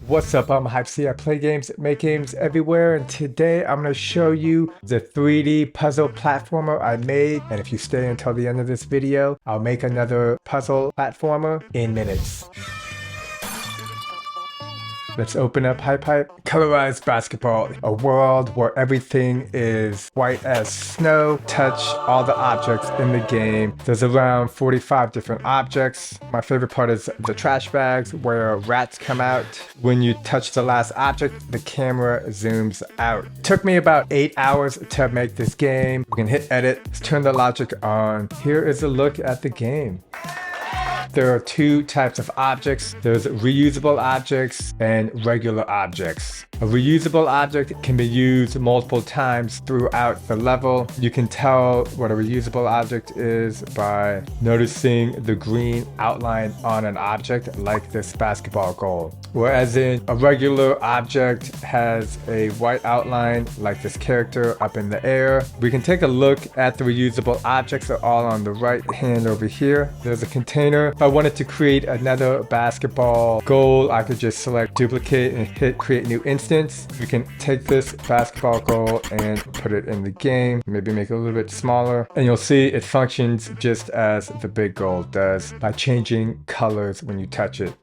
What's up? I'm hypehype. I play games, make games everywhere, and today I'm going to show you the 3D puzzle platformer I made. And if you stay until the end of this video, I'll make another puzzle platformer in minutes. Let's open up hypehype. Colorized basketball, a world where everything is white as snow. Touch all the objects in the game. There's around 45 different objects. My favorite part is the trash bags where rats come out. When you touch the last object, the camera zooms out. Took me about 8 hours to make this game. You can hit edit, let's turn the logic on. Here is a look at the game. There are two types of objects. There's reusable objects and regular objects. A reusable object can be used multiple times throughout the level. You can tell what a reusable object is by noticing the green outline on an object like this basketball goal. Whereas in a regular object has a white outline like this character up in the air. We can take a look at the reusable objects. They're all on the right hand over here. There's a container. If I wanted to create another basketball goal, I could just select duplicate and hit create new instance. We can take this basketball goal and put it in the game, maybe make it a little bit smaller, and you'll see it functions just as the big goal does by changing colors when you touch it.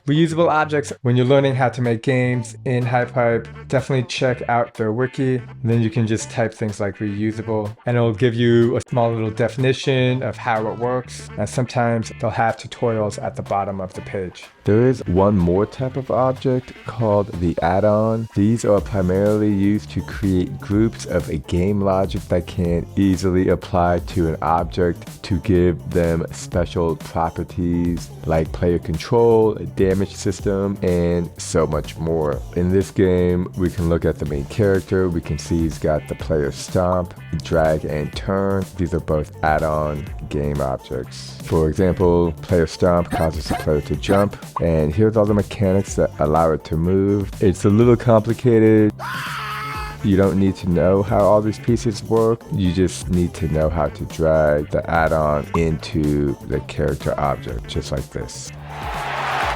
Reusable objects, when you're learning how to make games in hypehype, definitely check out their wiki. And then you can just type things like reusable and it'll give you a small little definition of how it works. And sometimes they'll have tutorials at the bottom of the page. There is one more type of object called the add-on. These are primarily used to create groups of a game logic that can easily apply to an object to give them special properties like player control, damage system, and so much more. In this game, we can look at the main character. We can see he's got the player stomp, drag, and turn. These are both add-on game objects. For example, player stomp causes the player to jump, and here's all the mechanics that allow it to move. It's a little complicated. You don't need to know how all these pieces work. You just need to know how to drag the add-on into the character object, just like this.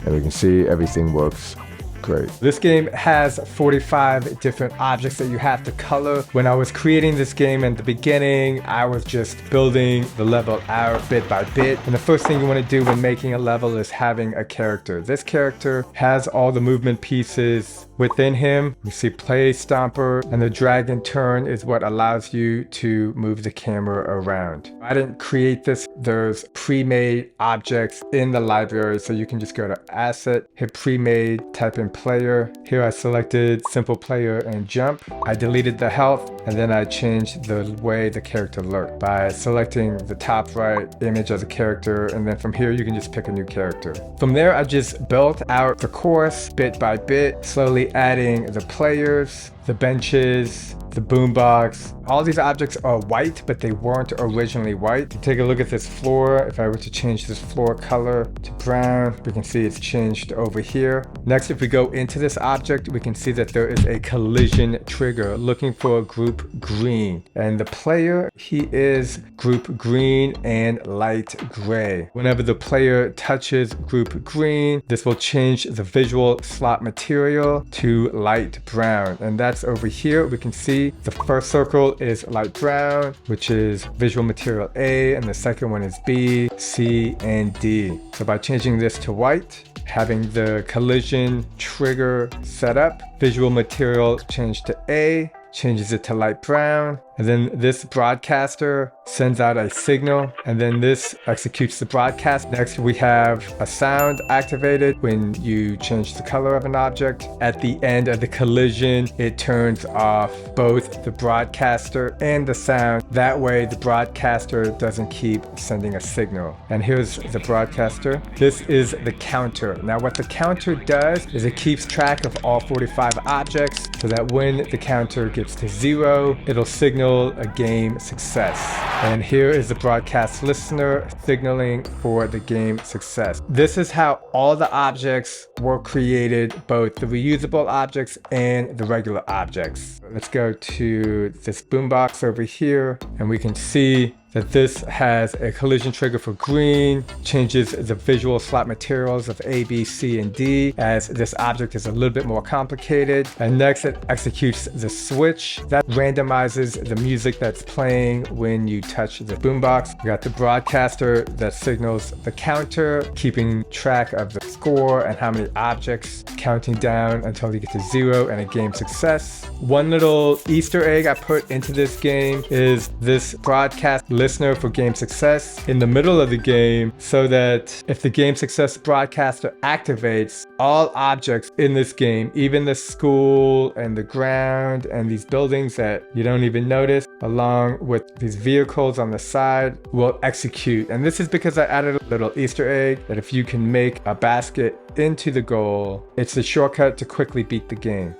And we can see everything works great. This game has 45 different objects that you have to color. When I was creating this game in the beginning, I was just building the level out bit by bit. And the first thing you want to do when making a level is having a character. This character has all the movement pieces within him. You see play stomper, and the drag and turn is what allows you to move the camera around. I didn't create this. There's pre-made objects in the library, so you can just go to asset, hit pre-made, type in player. Here I selected simple player and jump. I deleted the health, and then I changed the way the character looked by selecting the top right image of the character, and then from here you can just pick a new character. From there I just built out the course bit by bit, slowly adding the players, the benches, the boombox. All these objects are white, but they weren't originally white. Take a look at this floor. If I were to change this floor color to brown, we can see it's changed over here. Next, if we go into this object, we can see that there is a collision trigger looking for a group green. And the player, he is group green and light gray. Whenever the player touches group green, this will change the visual slot material to light brown. And that's over here. We can see the first circle is light brown, which is visual material A, and the second one is B, C, and D. So by changing this to white, having the collision trigger set up, visual material changed to A, changes it to light brown, and then this broadcaster sends out a signal, and then this executes the broadcast. Next, we have a sound activated when you change the color of an object. At the end of the collision, it turns off both the broadcaster and the sound. That way, the broadcaster doesn't keep sending a signal. And here's the broadcaster. This is the counter. Now, what the counter does is it keeps track of all 45 objects so that when the counter gets to 0, it'll signal a game success. And here is the broadcast listener signaling for the game success. This is how all the objects were created, both the reusable objects and the regular objects. Let's go to this boombox over here, and we can see that this has a collision trigger for green, changes the visual slot materials of A, B, C, and D, as this object is a little bit more complicated. And next it executes the switch that randomizes the music that's playing when you touch the boombox. We got the broadcaster that signals the counter, keeping track of the score and how many objects, counting down until you get to 0 and a game success. One little Easter egg I put into this game is this broadcast listener for game success in the middle of the game, so that if the game success broadcaster activates, all objects in this game, even the school and the ground and these buildings that you don't even notice, along with these vehicles on the side, will execute. And this is because I added a little Easter egg that if you can make a basket into the goal, it's a shortcut to quickly beat the game.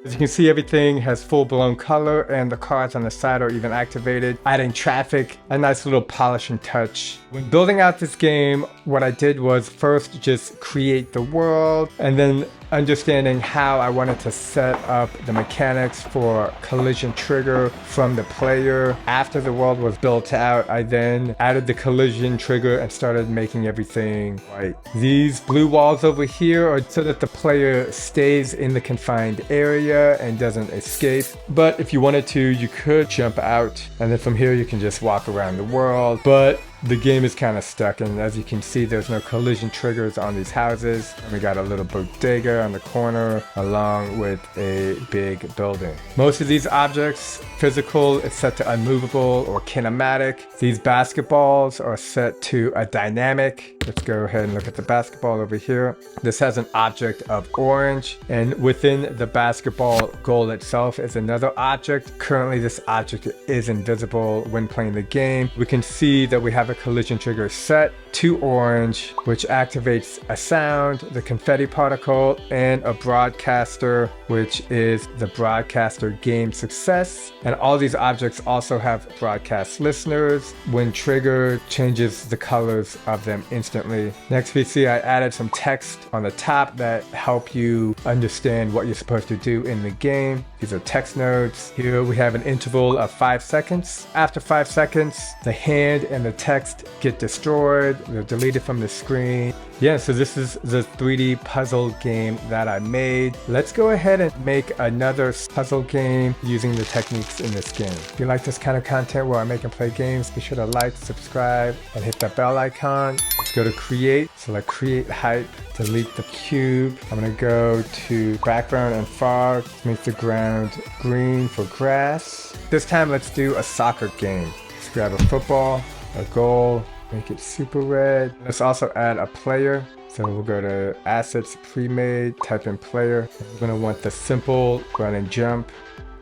As you can see, everything has full-blown color and the cards on the side are even activated, adding traffic, a nice little polishing touch. When building out this game, what I did was first just create the world and then understanding how I wanted to set up the mechanics for collision trigger from the player. After the world was built out, I then added the collision trigger and started making everything white. These blue walls over here are so that the player stays in the confined area and doesn't escape. But if you wanted to, you could jump out, and then from here you can just walk around the world. But the game is kind of stuck, and as you can see, there's no collision triggers on these houses. And we got a little bodega on the corner along with a big building. Most of these objects, physical, is set to unmovable or kinematic. These basketballs are set to a dynamic. Let's go ahead and look at the basketball over here. This has an object of orange, and within the basketball goal itself is another object. Currently, this object is invisible when playing the game. We can see that we have a collision trigger set to orange, which activates a sound, the confetti particle, and a broadcaster, which is the broadcaster game success. And all these objects also have broadcast listeners. When triggered, changes the colors of them instantly. Next, we see I added some text on the top that help you understand what you're supposed to do in the game. These are text nodes. Here we have an interval of 5 seconds. After 5 seconds, the hand and the text get destroyed. They're deleted from the screen. Yeah, so this is the 3D puzzle game that I made. Let's go ahead and make another puzzle game using the techniques in this game. If you like this kind of content where I make and play games, be sure to like, subscribe, and hit that bell icon. Let's go to create, select create hype, delete the cube. I'm gonna go to background and fog, make the ground green for grass. This time let's do a soccer game. Let's grab a football, a goal, make it super red. Let's also add a player. So we'll go to assets, pre-made, type in player. We're gonna want the simple run and jump.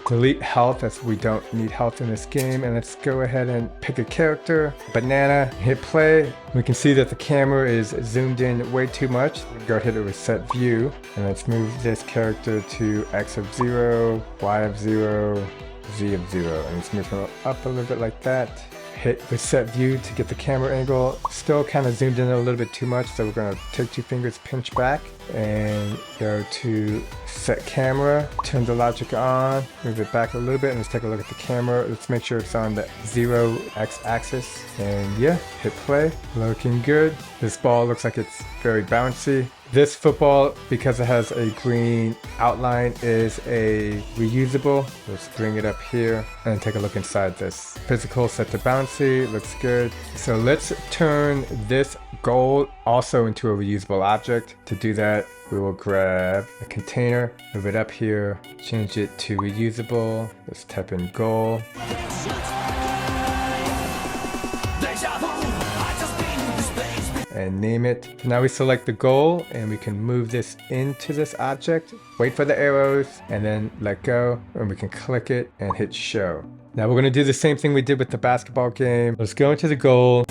Delete health, as we don't need health in this game. And let's go ahead and pick a character, banana, hit play. We can see that the camera is zoomed in way too much. We'll go ahead and reset view. And let's move this character to X of 0, Y of 0, Z of 0. And let's move him up a little bit like that. Hit reset view to get the camera angle. Still kind of zoomed in a little bit too much, so we're going to take 2 fingers, pinch back, and go to set camera, turn the logic on, move it back a little bit, and let's take a look at the camera. Let's make sure it's on the 0x axis, and yeah, hit play. Looking good. This ball looks like it's very bouncy. This football, because it has a green outline, is a reusable. Let's bring it up here and take a look inside this. Physical set to bouncy, looks good. So let's turn this goal also into a reusable object. To do that, we will grab a container, move it up here, change it to reusable. Let's type in goal. And name it. Now we select the goal and we can move this into this object, wait for the arrows, and then let go, and we can click it and hit show. Now we're going to do the same thing we did with the basketball game. Let's go into the goal,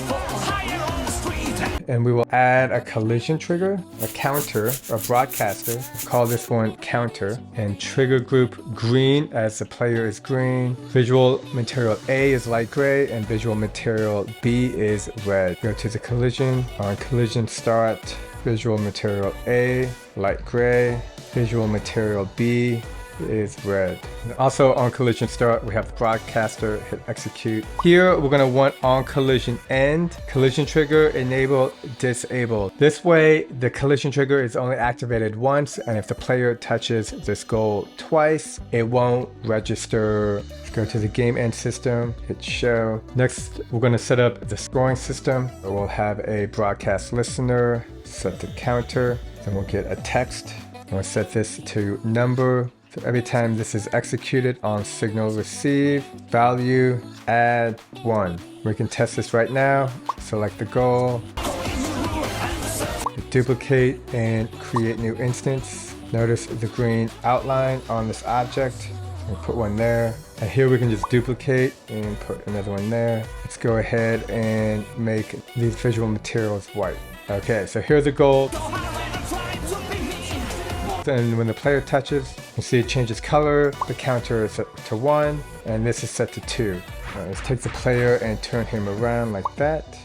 and we will add a collision trigger, a counter, a broadcaster. We'll call this one counter, and trigger group green as the player is green. Visual material A is light gray and visual material B is red. Go to the collision. On collision start, visual material A, light gray, visual material B, is red. And also on collision start, we have the broadcaster, hit execute. Here, we're gonna want on collision end, collision trigger, enable, disable. This way, the collision trigger is only activated once, and if the player touches this goal twice, it won't register. Let's go to the game end system, hit show. Next, we're gonna set up the scoring system. We'll have a broadcast listener, set the counter, then we'll get a text. We'll set this to number. So every time this is executed on signal receive, value, add 1. We can test this right now. Select the goal, duplicate and create new instance. Notice the green outline on this object. We'll put one there. And here we can just duplicate and put another one there. Let's go ahead and make these visual materials white. Okay, so here's the goal. And when the player touches, you see it changes color. The counter is set to 1, and this is set to 2. Let's take the player and turn him around like that.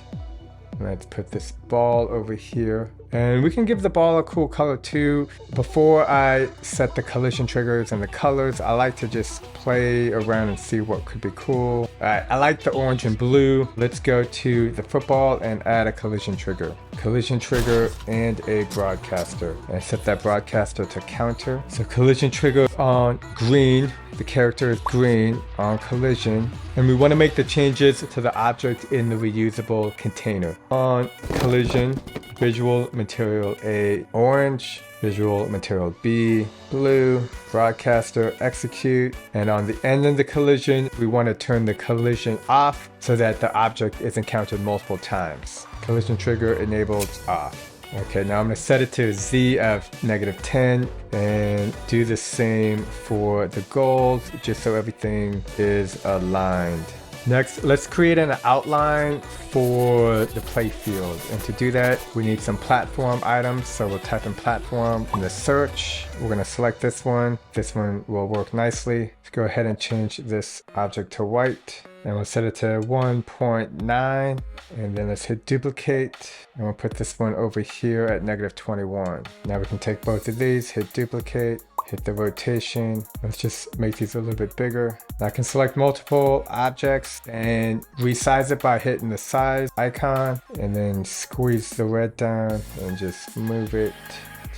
Let's put this ball over here. And we can give the ball a cool color too. Before I set the collision triggers and the colors, I like to just play around and see what could be cool. I like the orange and blue. Let's go to the football and add a collision trigger. Collision trigger and a broadcaster. And set that broadcaster to counter. So collision trigger on green. The character is green on collision. And we want to make the changes to the object in the reusable container. On collision, visual material A, orange, visual material B, blue, broadcaster, execute. And on the end of the collision, we want to turn the collision off so that the object is encountered multiple times. Collision trigger enabled off. Okay, now I'm going to set it to Z of -10 and do the same for the goals just so everything is aligned. Next, let's create an outline for the play field. And to do that, we need some platform items. So we'll type in platform in the search. We're going to select this one. This one will work nicely. Let's go ahead and change this object to white. And we'll set it to 1.9. And then let's hit duplicate. And we'll put this one over here at -21. Now we can take both of these, hit duplicate. Hit the rotation. Let's just make these a little bit bigger. I can select multiple objects and resize it by hitting the size icon and then squeeze the red down and just move it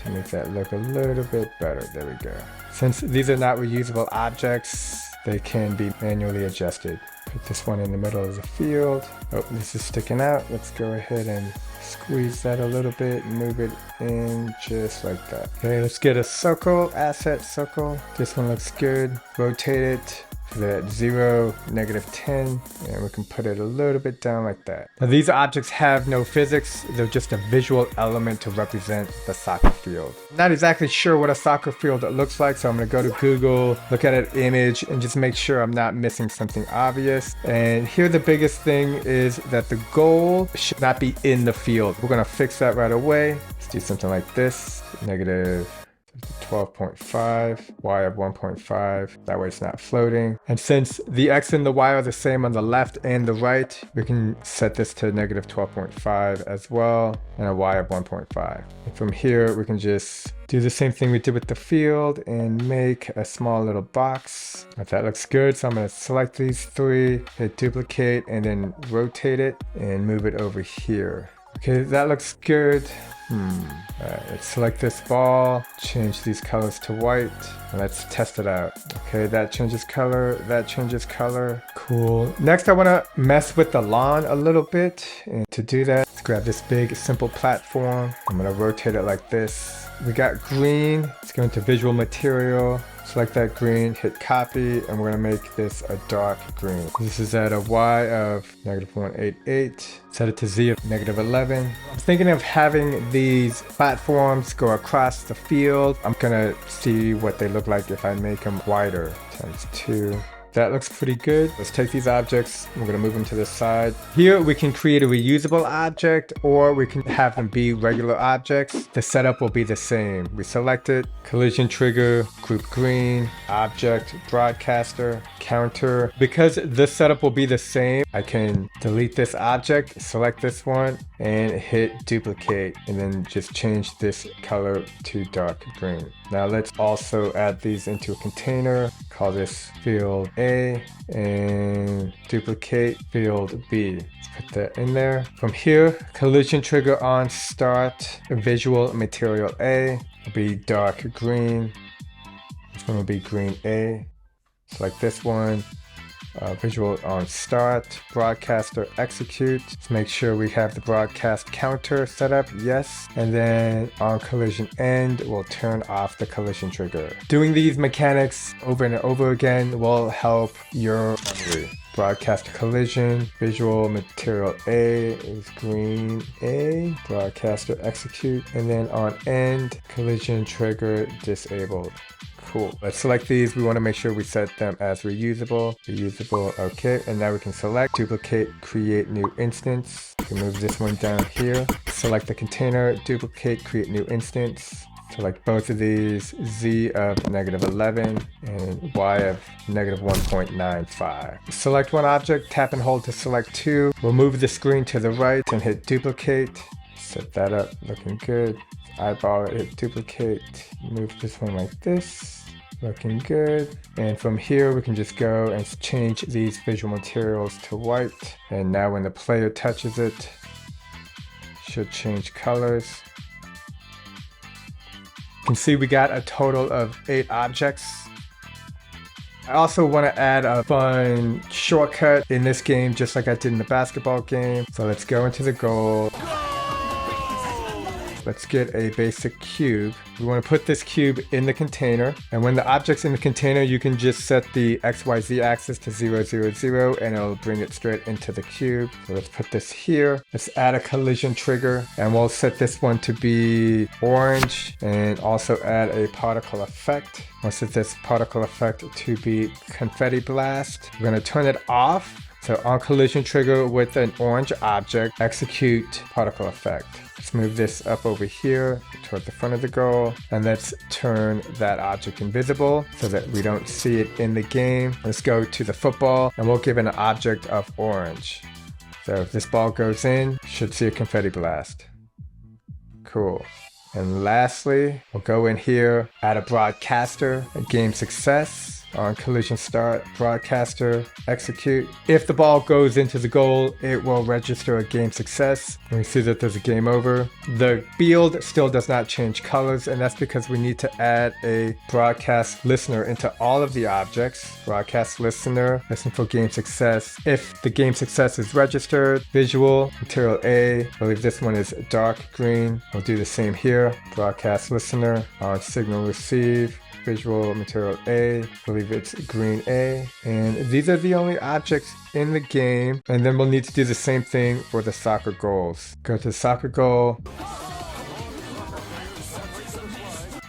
to make that look a little bit better. There we go. Since these are not reusable objects, they can be manually adjusted. Put this one in the middle of the field. Oh, this is sticking out. Let's go ahead and squeeze that a little bit and move it in just like that. Okay, let's get a circle, asset circle. This one looks good. Rotate it to that 0, -10, and we can put it a little bit down like that. Now these objects have no physics. They're just a visual element to represent the soccer field. I'm not exactly sure what a soccer field looks like, so I'm gonna go to Google, look at an image, and just make sure I'm not missing something obvious. And here the biggest thing is that the goal should not be in the field. We're gonna fix that right away. Let's do something like this, -12.5, y of 1.5, that way it's not floating. And since the x and the y are the same on the left and the right, we can set this to -12.5 as well, and a y of 1.5. And from here, we can just do the same thing we did with the field and make a small little box. If that looks good, so I'm gonna select these 3, hit duplicate, and then rotate it and move it over here. Okay, that looks good. Alright, let's select this ball, change these colors to white, and let's test it out. Okay, that changes color, that changes color. Cool. Next, I want to mess with the lawn a little bit, and to do that, let's grab this big, simple platform. I'm going to rotate it like this. We got green. Let's go into visual material. Select that green, hit copy, and we're gonna make this a dark green. This is at a Y of -188. Set it to Z of -11. I'm thinking of having these platforms go across the field. I'm gonna see what they look like if I make them wider. Times 2. That looks pretty good. Let's take these objects. We're gonna move them to the side. Here we can create a reusable object, or we can have them be regular objects. The setup will be the same. We select it, collision trigger, group green, object, broadcaster, counter. Because this setup will be the same, I can delete this object, select this one, and hit duplicate, and then just change this color to dark green. Now let's also add these into a container. Call this field A and duplicate field B. Let's put that in there. From here, collision trigger on start, visual material A will be dark green. This one will be green A. Select this one. Visual on start, broadcaster execute. Let's make sure we have the broadcast counter set up, yes. And then on collision end, we'll turn off the collision trigger. Doing these mechanics over and over again will help your memory. Broadcast collision, visual material A is green A, broadcaster execute, and then on end, collision trigger disabled. Cool. Let's select these. We want to make sure we set them as reusable. Reusable, okay. And now we can select, duplicate, create new instance. We can move this one down here. Select the container, duplicate, create new instance. Select both of these, Z of -11 and Y of -1.95. Select one object, tap and hold to select two. We'll move the screen to the right and hit duplicate. Set that up, looking good. Eyeball it, hit duplicate. Move this one like this. Looking good. And from here we can just go and change these visual materials to white. And now when the player touches it, should change colors. You can see we got a total of 8 objects. I also want to add a fun shortcut in this game, just like I did in the basketball game. So let's go into the goal. Let's get a basic cube. We want to put this cube in the container. And when the object's in the container, you can just set the XYZ axis to 0, 0, 0, and it'll bring it straight into the cube. So let's put this here. Let's add a collision trigger, and we'll set this one to be orange, and also add a particle effect. We'll set this particle effect to be confetti blast. We're going to turn it off. So on collision trigger with an orange object, execute particle effect. Let's move this up over here toward the front of the goal, and let's turn that object invisible so that we don't see it in the game. Let's go to the football, and we'll give it an object of orange. So if this ball goes in, you should see a confetti blast. Cool. And lastly, we'll go in here, add a broadcaster, a game success. On collision start, broadcaster, execute. If the ball goes into the goal, it will register a game success. And we see that there's a game over. The field still does not change colors, and that's because we need to add a broadcast listener into all of the objects. Broadcast listener, listen for game success. If the game success is registered, visual, material A, I believe this one is dark green. We'll do the same here. Broadcast listener, on signal receive. Visual material A, I believe it's green A, and these are the only objects in the game. And then we'll need to do the same thing for the soccer goals. Go to soccer goal,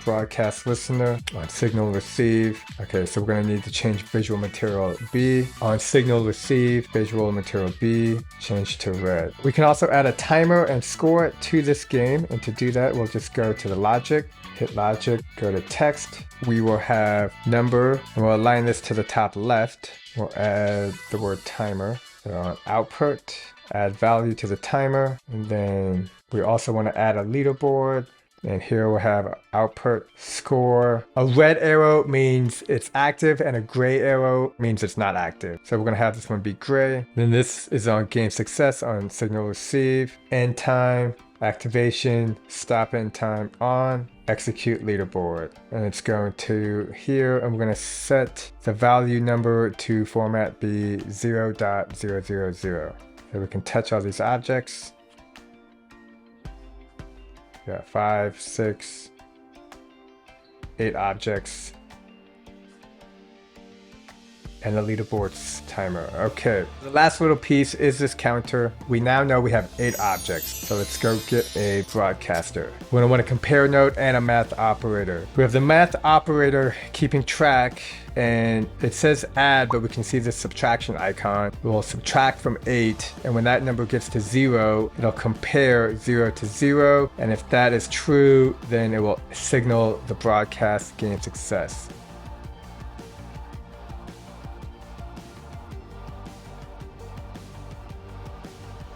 broadcast listener, on signal receive. Okay, so we're going to need to change visual material B. On signal receive, visual material B, change to red. We can also add a timer and score it to this game, and to do that we'll just go to the logic, hit logic, go to text. We will have number, and we'll align this to the top left. We'll add the word timer. So on output, add value to the timer, and then we also want to add a leaderboard. And here we'll have output score. A red arrow means it's active, and a gray arrow means it's not active. So we're going to have this one be gray. Then this is on game success, on signal receive, end time, activation, stop end time on, execute leaderboard. And it's going to here, and we're going to set the value number to format be 0.000. So we can touch all these objects. Got 5, 6, 8 objects. and the leaderboard's timer. Okay, the last little piece is this counter. We now know we have 8 objects, so let's go get a broadcaster. We're gonna want a compare node and a math operator. We have the math operator keeping track, and it says add, but we can see the subtraction icon. We'll subtract from 8, and when that number gets to 0, it'll compare 0 to 0, and if that is true, then it will signal the broadcast game success.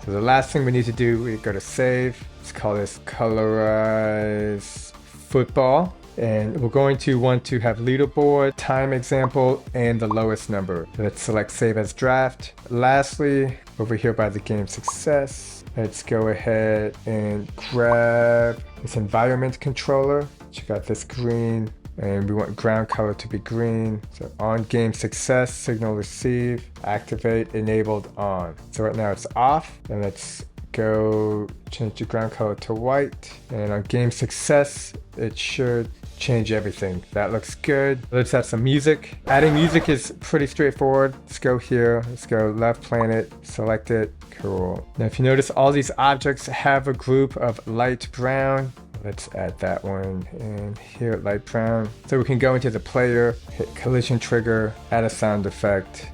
So the last thing we need to do, we go to save. Let's call this colorize football. And we're going to want to have leaderboard, time example, and the lowest number. Let's select save as draft. Lastly, over here by the game success, let's go ahead and grab this environment controller. Check out this green, and we want ground color to be green. So on game success, signal receive, activate, enabled on. So right now it's off, and let's go change the ground color to white. And on game success, it should change everything. That looks good. Let's add some music. Adding music is pretty straightforward. Let's go here. Let's go left planet, select it. Cool. Now if you notice, all these objects have a group of light brown. Let's add that one in here, light brown. So we can go into the player, hit collision trigger, add a sound effect.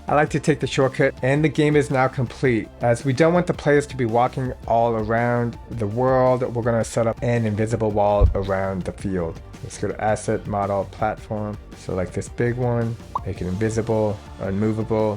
I like to take the shortcut, and the game is now complete. As we don't want the players to be walking all around the world, we're gonna set up an invisible wall around the field. Let's go to asset, model, platform. Select this big one, make it invisible, unmovable.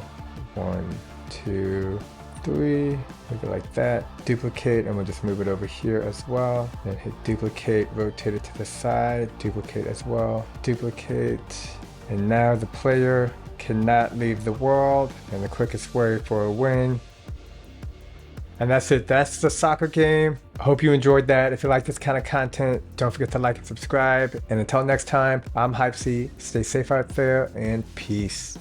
1, 2, 3, make it like that. Duplicate, and we'll just move it over here as well. Then hit duplicate, rotate it to the side, duplicate as well, duplicate. And now the player cannot leave the world, and the quickest way for a win. And that's it. That's the soccer game. I hope you enjoyed that. If you like this kind of content, don't forget to like and subscribe. And until next time, I'm Hype C. Stay safe out there, and peace.